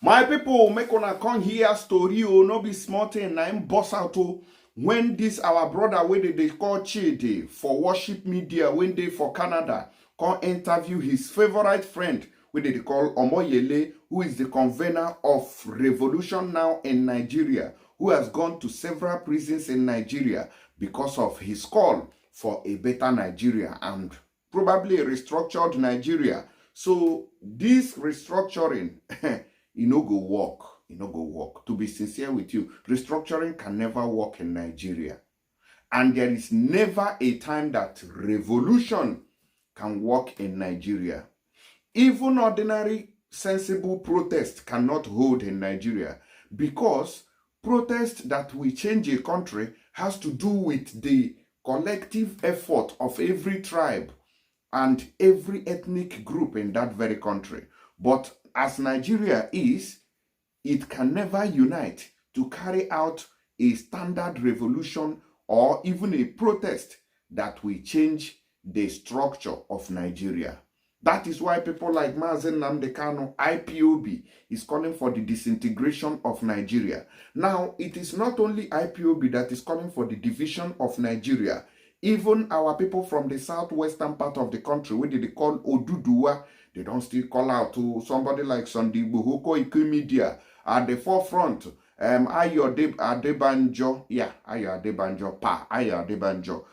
My people, make una come hear story o, no be small thing na im burst out o. When this our brother wey they call Chidi for worship media when they for Canada come interview his favorite friend wey they call Omoyele, who is the convener of Revolution Now in Nigeria, who has gone to several prisons in Nigeria because of his call for a better Nigeria and probably a restructured Nigeria. So this restructuring no go work. No go work. To be sincere with you, restructuring can never work in Nigeria. And there is never a time that revolution can work in Nigeria. Even ordinary sensible protest cannot hold in Nigeria, because protest that will change a country has to do with the collective effort of every tribe and every ethnic group in that very country. But as Nigeria is, it can never unite to carry out a standard revolution or even a protest that will change the structure of Nigeria. That is why people like Mazi Nnamdi Kanu, IPOB, is calling for the disintegration of Nigeria. Now, it is not only IPOB that is calling for the division of Nigeria. Even our people from the southwestern part of the country, what they call Oduduwa, they don't still call out to somebody like Sunday Buhoko Media at the forefront. Ayo Adebanjo, yeah, Ayo Adebanjo, Ayo Adebanjo,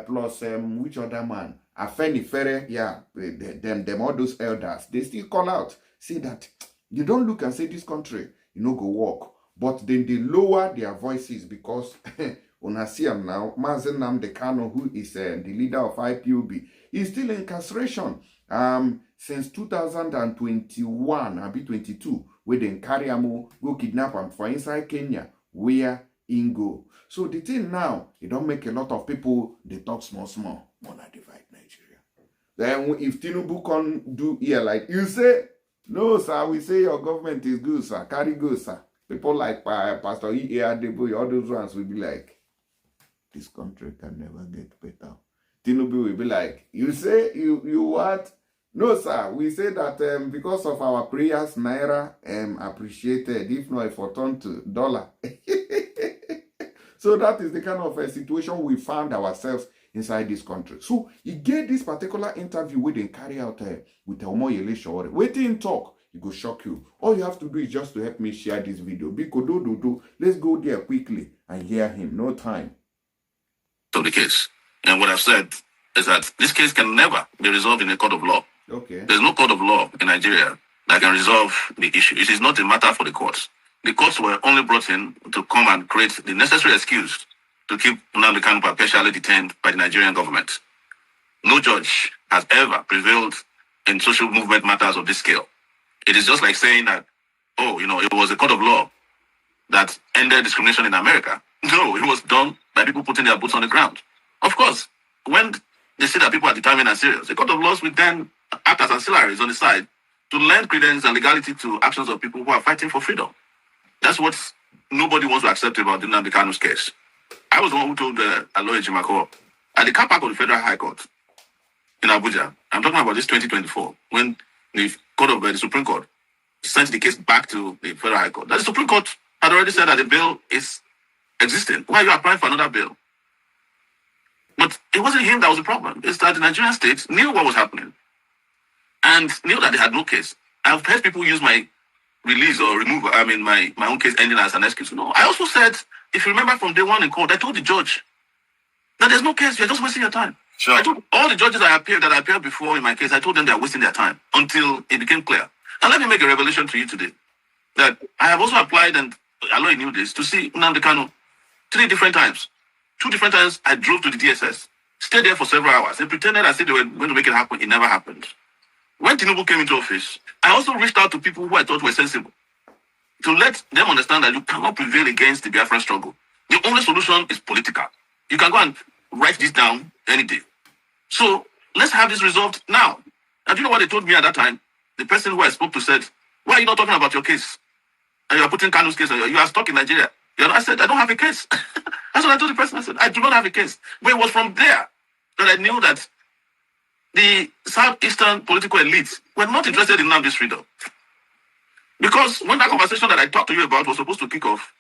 plus which other man? Afeni Fere, yeah, them all those elders, they still call out, say that you don't look and say this country, go work. But then they lower their voices because una see him now, Mazi Nnamdi Kanu, who is the leader of IPOB, is still in incarceration since 2021, I'll be 22, where they carry him, go kidnap him for inside Kenya, where he go. So the thing now, it don't make a lot of people, they talk small, wanna divide Nigeria. Then if Tinubu can do here like you say, no sir, we say your government is good sir, carry go sir. People like Pastor E.A. Adeboye, all those ones will be like, this country can never get better. Tinubu will be like, you say, you what? No, sir. We say that because of our prayers, Naira appreciated, if not, for turn to dollar. So that is the kind of a situation we found ourselves inside this country. So he gave this particular interview we didn't carry out with Omoyele Sowore. Waiting talk. It will shock you. All you have to do is just to help me share this video. Let's go there quickly and hear him. No time. So the case. And what I've said is that this case can never be resolved in a court of law. Okay. There's no court of law in Nigeria that can resolve the issue. It is not a matter for the courts. The courts were only brought in to come and create the necessary excuse to keep Nnamdi Kanu perpetually detained by the Nigerian government. No judge has ever prevailed in social movement matters of this scale. It is just like saying that, it was a court of law that ended discrimination in America. No, it was done by people putting their boots on the ground. Of course, when they say that people are determined and serious, the court of laws will then act as ancillaries on the side to lend credence and legality to actions of people who are fighting for freedom. That's what nobody wants to accept about the Nnamdi Kanu's case. I was the one who told Aloy Jimako at the car park of the Federal High Court in Abuja. I'm talking about this 2024, when the Supreme Court sent the case back to the Federal High Court. That the Supreme Court had already said that the bill is existing. Why are you applying for another bill? But it wasn't him that was the problem. It's that the Nigerian state knew what was happening and knew that they had no case. I've heard people use my release or removal, my own case ending as an excuse. No, I also said, if you remember from day one in court, I told the judge that there's no case, you're just wasting your time. Sure. I told all the judges that appeared before in my case, I told them they are wasting their time until it became clear. And let me make a revelation to you today that I have also applied, and Aloy knew this, to see Nnamdi Kanu 3 different times. 2 different times I drove to the DSS, stayed there for several hours. They pretended as if they were going to make it happen. It never happened. When Tinubu came into office, I also reached out to people who I thought were sensible to let them understand that you cannot prevail against the Biafran struggle. The only solution is political. You can go and write this down any day. So let's have this resolved now. And do you know what they told me at that time? The person who I spoke to said, why are you not talking about your case? And you are putting Kanu's case, you are stuck in Nigeria. I said, I don't have a case. That's what I told the person. I said, I do not have a case. But it was from there that I knew that the Southeastern political elites were not interested in Nnamdi's freedom. Because when that conversation that I talked to you about was supposed to kick off,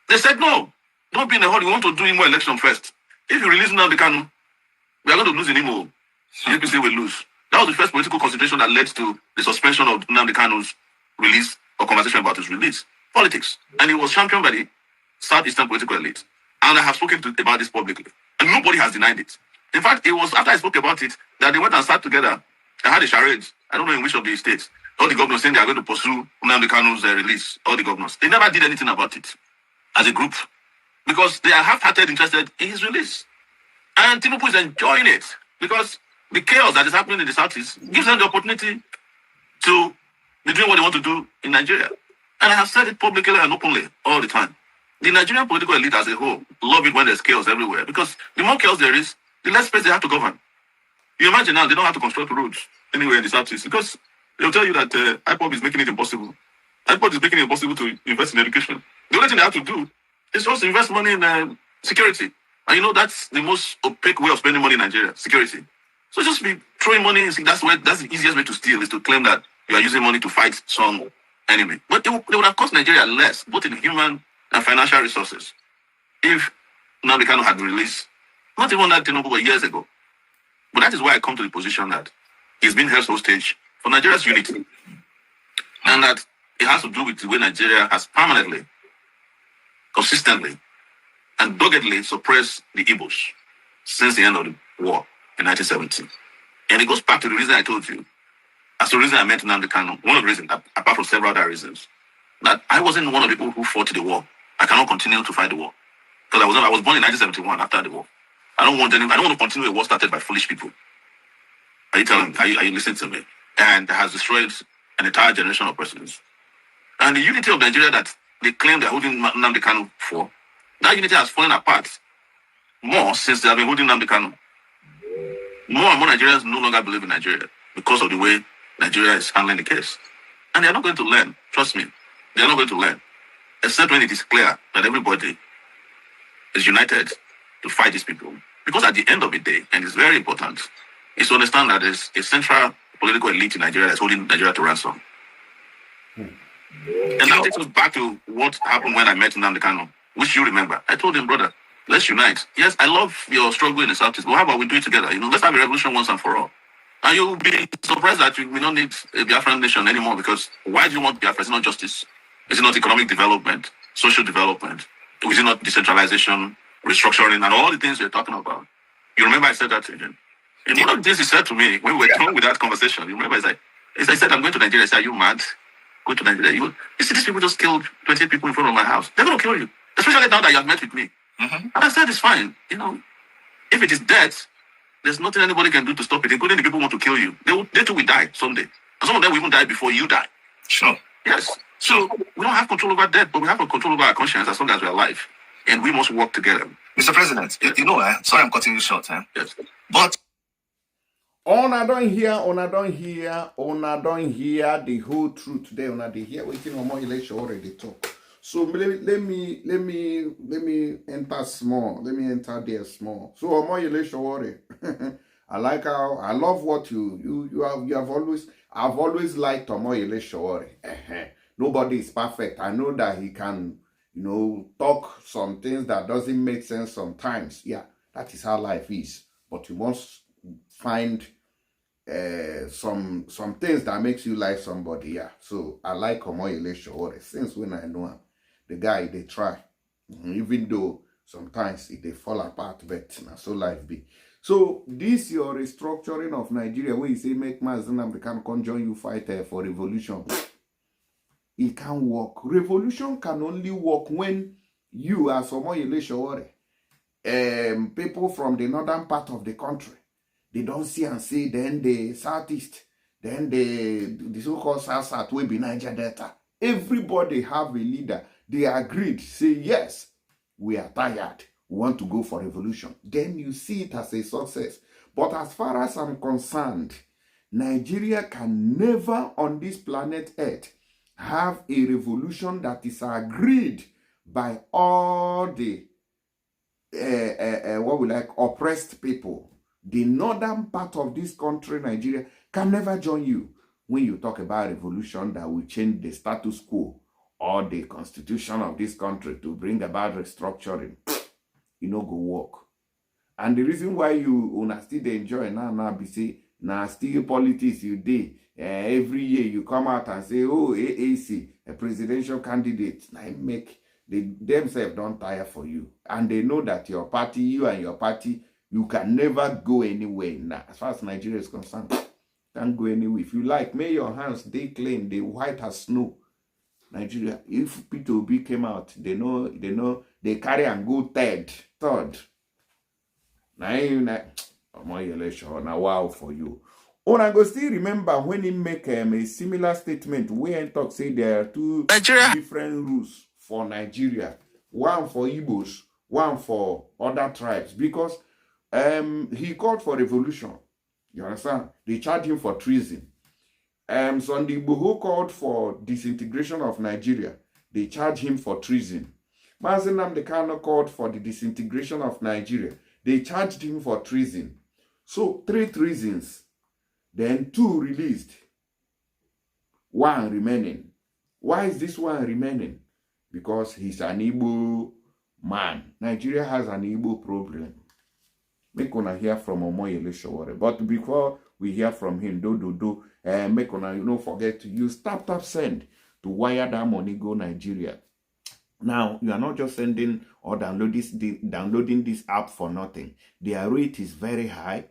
they said, no, don't be in a hurry. We want to do Imo election first. If you release Nnamdi Kanu, we are going to lose in Imo. APC will lose. That was the first political consideration that led to the suspension of Nnamdi Kanu's release or conversation about his release. Politics. And it was championed by the Southeastern political elite. And I have spoken about this publicly. And nobody has denied it. In fact, it was after I spoke about it that they went and sat together and had a charade. I don't know in which of the states. All the governors saying they are going to pursue Nnamdi Kanu's release. All the governors. They never did anything about it as a group because they are half-hearted interested in his release. And Tinubu is enjoying it because the chaos that is happening in the Southeast gives them the opportunity to be doing what they want to do in Nigeria. And I have said it publicly and openly all the time. The Nigerian political elite as a whole love it when there's chaos everywhere because the more chaos there is, the less space they have to govern. You imagine now they don't have to construct roads anywhere in the Southeast because they'll tell you that IPOB is making it impossible. IPOB is making it impossible to invest in education. The only thing they have to do is just invest money in security. And you know that's the most opaque way of spending money in Nigeria, security. So just be throwing money. That's the easiest way to steal is to claim that you are using money to fight some enemy. But they would have cost Nigeria less, both in human and financial resources, if Nnamdi Kanu had been released. Not even that Tinubu years ago. But that is why I come to the position that he's been held hostage for Nigeria's unity. And that it has to do with the way Nigeria has permanently, consistently, and doggedly suppressed the Igbos since the end of the war in 1970. And it goes back to the reason I told you. As the reason I met Nnamdi Kanu, one of the reasons, apart from several other reasons, that I wasn't one of the people who fought the war. I cannot continue to fight the war. Because I was born in 1971 after the war. I don't want to continue a war started by foolish people. Are you listening to me? And has destroyed an entire generation of persons. And the unity of Nigeria that they claim they're holding Nnamdi Kanu for, that unity has fallen apart more since they have been holding Nnamdi Kanu. More and more Nigerians no longer believe in Nigeria because of the way Nigeria is handling the case. And they're not going to learn. Trust me. They're not going to learn. Except when it is clear that everybody is united to fight these people. Because at the end of the day, and it's very important, is to understand that there's a central political elite in Nigeria that's holding Nigeria to ransom. And that takes us back to what happened when I met Nnamdi Kanu, which you remember. I told him, brother, let's unite. Yes, I love your struggle in the Southeast, but how about we do it together? Let's have a revolution once and for all. And you'll be surprised that we don't need a Biafran nation anymore because why do you want Biafra? It's not justice. Is it not economic development, social development? Is it not decentralization, restructuring, and all the things we're talking about? You remember I said that to him. And one of the things he said to me when we were done with that conversation, you remember I said, I'm going to Nigeria. I said, are you mad? Going to Nigeria? You see, these people just killed 28 people in front of my house. They're going to kill you. Especially now that you have met with me. Mm-hmm. And I said, it's fine. If it is death, there's nothing anybody can do to stop it, including the people who want to kill you. They too will die someday. And some of them will even die before you die. Sure. Yes. So we don't have control over death, but we have control over our conscience as long as we're alive. And we must work together. Mr. President, sorry I'm cutting you short. Yes. But Una don't hear the whole truth today. Una they hear waiting Omoyele Sowore they talk. So let me enter small. Let me enter there small. So Omoyele Sowore, I love what I've always liked Omoyele Sowore. Nobody is perfect. I know that he can, talk some things that doesn't make sense sometimes. Yeah, that is how life is. But you must find some things that makes you like somebody. Yeah, so I like Omoyele Sowore since when I know him. The guy they try, even though sometimes they fall apart, but so life be. So this your restructuring of Nigeria where you say make Mazi Nnamdi Kanu come join you fight for revolution. It can't work. Revolution can only work when you as Omoyele Sowore, people from the northern part of the country, they don't see and say, then the southeast, then the so-called south will be Niger Delta. Everybody have a leader. They agreed, say, yes, we are tired. We want to go for revolution. Then you see it as a success. But as far as I'm concerned, Nigeria can never on this planet Earth have a revolution that is agreed by all the oppressed people. The northern part of this country, Nigeria, can never join you. when you talk about revolution that will change the status quo or the constitution of this country to bring about restructuring, you know, go work. And the reason why you still enjoy now be say, now still politics you did. Every year you come out and say, oh, AAC, a presidential candidate. Now make themselves don't tire for you. And they know that your party, you and your party, you can never go anywhere now. As far as Nigeria is concerned, can't go anywhere. If you like, may your hands, they claim, they white as snow. Nigeria, if Peter Obi came out, they know, they carry and go third. Now, Omoyele Sowore, now wow for you. I go still remember when he make a similar statement where he talk say there are two different rules for Nigeria. One for Igbos, one for other tribes. Because he called for revolution. You understand? They charge him for treason. Sunday Igboho called for disintegration of Nigeria. They charge him for treason. Mazi Nnamdi Kanu called for the disintegration of Nigeria. They charged him for treason. So 3 treasons. Then 2 released. 1 remaining. Why is this one remaining? Because he's an Igbo man. Nigeria has an Igbo problem. Make una hear from Omoyele Sowore. But before we hear from him, make una forget to use tap send to wire that money go Nigeria. Now, you are not just sending or downloading this app for nothing. Their rate is very high.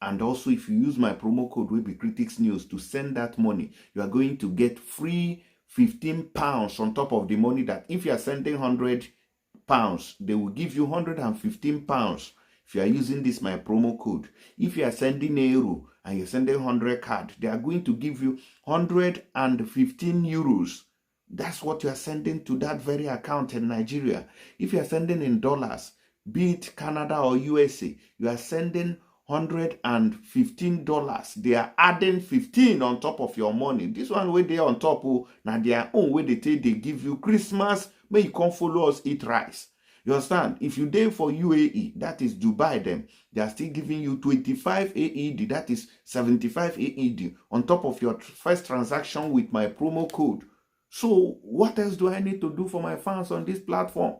And also, if you use my promo code WeBeCriticsNews to send that money, you are going to get free £15 on top of the money that if you are sending £100, they will give you £115 if you are using this my promo code. If you are sending euro and you're sending 100 card, they are going to give you 115 euros. That's what you are sending to that very account in Nigeria. If you are sending in dollars, be it Canada or USA, you are sending $115. They are adding 15 on top of your money. This one way they on top, now their own way they take, they give you Christmas, may you come follow us eat rice. You understand? If you dare for UAE, that is Dubai, them, they are still giving you 25 AED, that is 75 AED, on top of your first transaction with my promo code. So, what else do I need to do for my fans on this platform?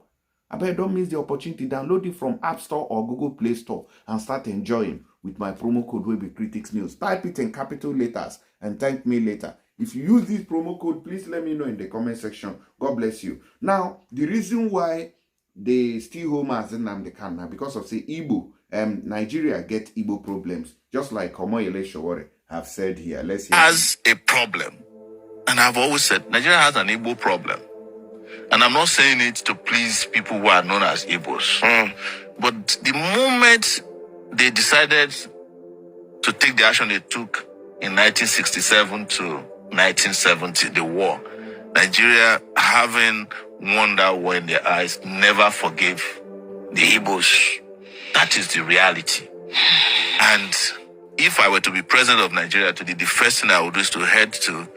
I bet don't miss the opportunity. Download it from App Store or Google Play Store and start enjoying with my promo code WeBeCriticsNews. Type it in capital letters and thank me later. If you use this promo code, please let me know in the comment section. God bless you. Now, the reason why they still hold Mazi Nnamdi Kanu because of say Igbo, Nigeria get Igbo problems, just like Omoyele Sowore have said here. Let's hear. Has a problem. And I've always said Nigeria has an Igbo problem. And I'm not saying it to please people who are known as Igbos. But the moment they decided to take the action they took in 1967 to 1970, the war, Nigeria, having won that war in their eyes, never forgave the Igbos. That is the reality. And if I were to be president of Nigeria today, the first thing I would do is to head to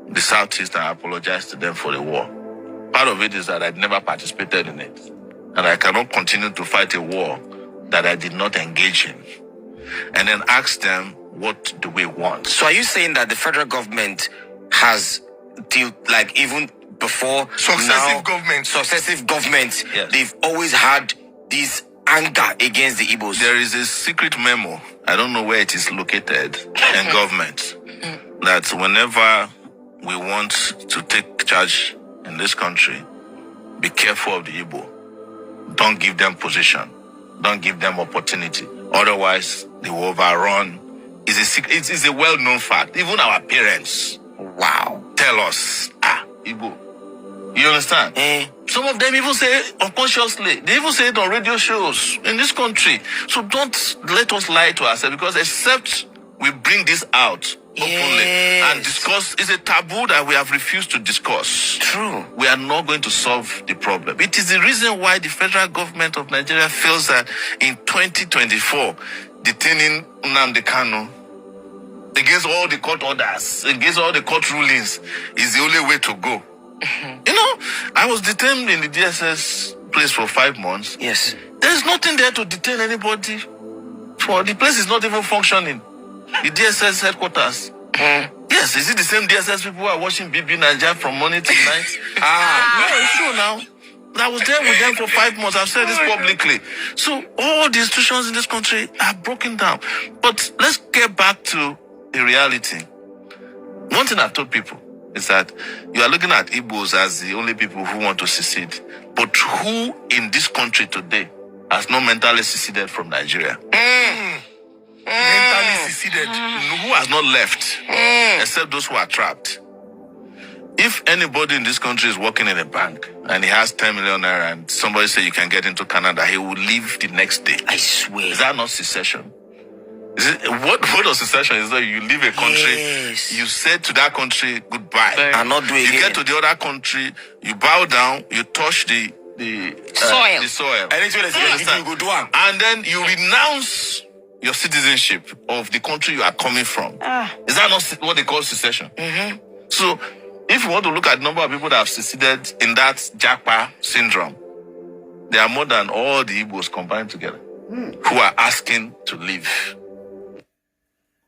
the Southeast and apologize to them for the war. Part of it is that I'd never participated in it. And I cannot continue to fight a war that I did not engage in. And then ask them, what do we want? So are you saying that the federal government has, even before successive governments, yes, they've always had this anger against the Igbos? There is a secret memo, I don't know where it is located, in government, that whenever we want to take charge in this country, be careful of the Igbo. Don't give them position. Don't give them opportunity. Otherwise, they will overrun. It's a well-known fact. Even our parents, tell us, Igbo. You understand? Some of them even say it unconsciously. They even say it on radio shows in this country. So don't let us lie to ourselves, because except we bring this out openly and discuss, it's a taboo that we have refused to discuss. True. We are not going to solve the problem. It is the reason why the federal government of Nigeria feels that in 2024, detaining Nnamdi Kanu against all the court orders, against all the court rulings, is the only way to go. You know, I was detained in the DSS place for 5 months. Yes. There's nothing there to detain anybody for. The place is not even functioning. The DSS headquarters. Yes, is it the same DSS people who are watching BB Nigeria from morning till night? No, it's true now. I was there with them for 5 months. I've said this publicly. So all the institutions in this country are broken down. But let's get back to the reality. One thing I've told people is that you are looking at Igbos as the only people who want to secede. But who in this country today has not mentally seceded from Nigeria? Mentally seceded. Who has not left? Except those who are trapped. If anybody in this country is working in a bank and he has 10 million naira and somebody say you can get into Canada, he will leave the next day. I swear. Is that not secession? What of secession is that you leave a country, you say to that country goodbye, and not do it. You get to the other country, you bow down, you touch the soil, and then you renounce your citizenship of the country you are coming from. Is that not what they call secession? So, if you want to look at the number of people that have seceded in that Japa syndrome, there are more than all the Igbos combined together who are asking to leave.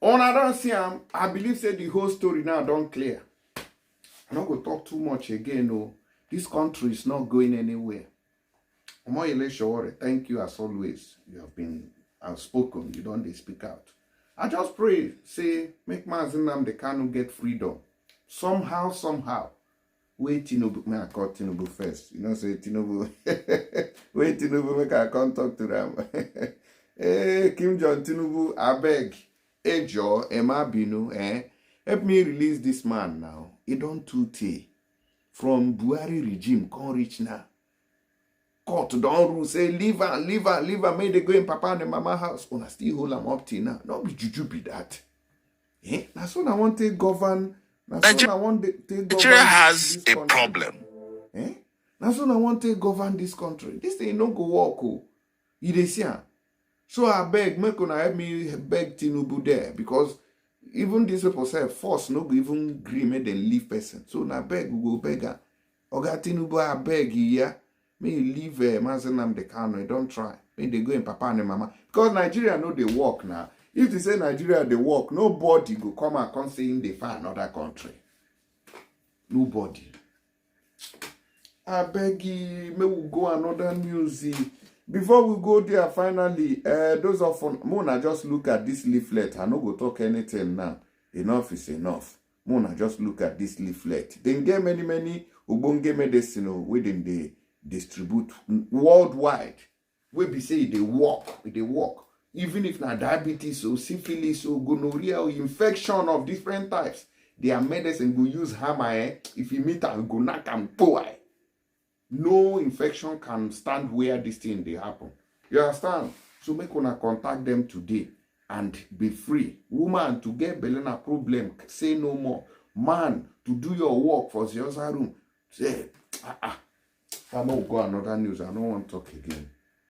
On I don't see I believe say the whole story now don't clear. I'm not going to talk too much again. No, this country is not going anywhere. Omoyele Sowore, thank you as always. You have been outspoken. You don't speak out. I just pray, say, make Mazi Nnamdi Kanu get freedom. Somehow. Wait, Tinubu, may I call Tinubu first? You know, say Tinubu. Wait, Tinubu, make I come talk to them. Hey, Kim Jong Tinubu, I beg. Hey, Joe, Emma Binu, help me release this man now. He don't too tea. From Buhari regime, can't reach now. Court don't rule, say, leave her, may they go in Papa and Mama house. Una still hold them up till now. Not be juju be that. That's what I want to govern. Nigeria has a problem. That's what I want to govern this country. This thing no go work. You dey see. So I beg, make una help me beg Tinubu there, because even this people say force no go even agree make them leave person. So na beg we go beg her. Oga Tinubu, I beg you, may you leave Mazi Nnamdi Kanu. Don't try. May they go in Papa and Mama. Because Nigeria know they work now. If they say Nigeria they work, nobody go come and come saying they find another country. Nobody. I beg you, may we go another music. Before we go there, finally, those of Mona just look at this leaflet. I no go talk anything now. Enough is enough. Mona just look at this leaflet. Then get many ubonge medicine within they distribute worldwide. We be say they work. Even if na diabetes or syphilis or gonorrhea or infection of different types, their medicine go use hammer. If you meet and go knock and boy. No infection can stand where this thing they happen. You understand? So make una contact them today and be free. Woman to get belena problem, say no more. Man to do your work for the other room. Say, I'm not go another news. I don't want to talk again.